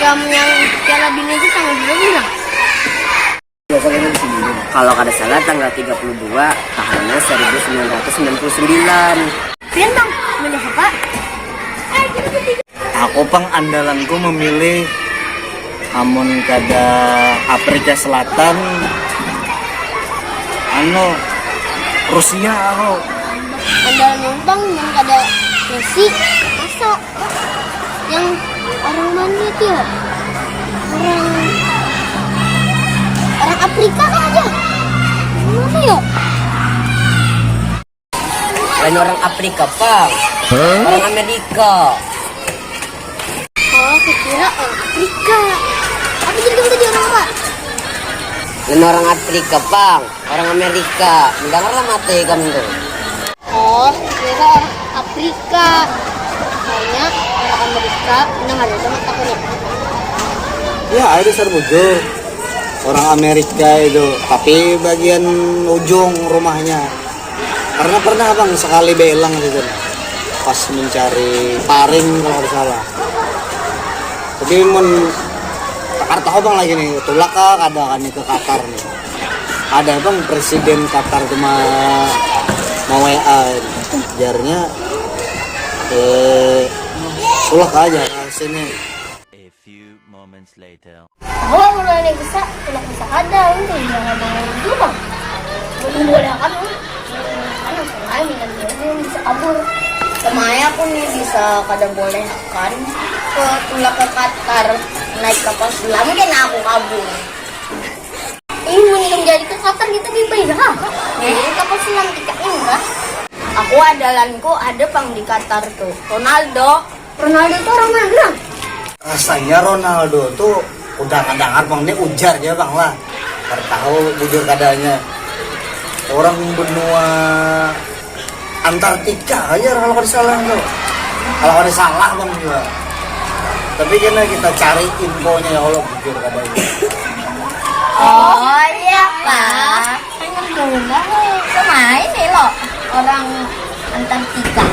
program yang Piala Dunia itu tanggal berapa ya? Kalau kada salah tanggal 32 tahunnya 1999. Bintang, milih apa? Aku pang andalanku memilih amun kada Afrika Selatan Rusia aku. Andalan numpang yang kada Messi, masa yang orang mana itu ya? Orang Afrika kan aja. Mana ya? Lain orang Afrika, Pak. Orang Amerika. Oh, aku kira orang Afrika. Apa jadi kamu tadi orang apa? Lain orang Afrika, Pak. Orang Amerika. Mendengarlah mati kamu tuh. Oh, kira orang Afrika. Soalnya orang Amerika nang ada sama takutnya. Ya ada Sarbojo. Orang Amerika itu, tapi bagian ujung rumahnya. Karena pernah bang sekali belang gitu, pas mencari paring kalau tidak salah. Tapi tahu bang lagi nih, tulak ada kan nih ke Qatar nih. Ada bang presiden Qatar cuma mau WA, jarnya tulak aja ke sini. A few moments later. Oh, mulai bisa, tidak bisa ada untuk jangan dulu bang. Boleh kan? Kan saya minta dia bisa kabur. Semaya pun bisa kada boleh kan ke pulang ke Qatar naik kapal selam kan aku kabur. Ini mending jadi ke Qatar kita bebas ha? Kapal selam tiketnya enggak? Aku adalanku ada pang di Qatar tuh. Ronaldo itu orang mana? Rasanya Ronaldo tuh udah dengar bang ini ujar ya bang lah. Tahu bujur kadanya orang benua Antartika aja kalau ada salah tuh. Kalau ada salah bang juga. Tapi karena kita cari infonya ya Allah bujur kadanya. Oh iya Pak. Pengen dulu sama ini loh orang Antartika.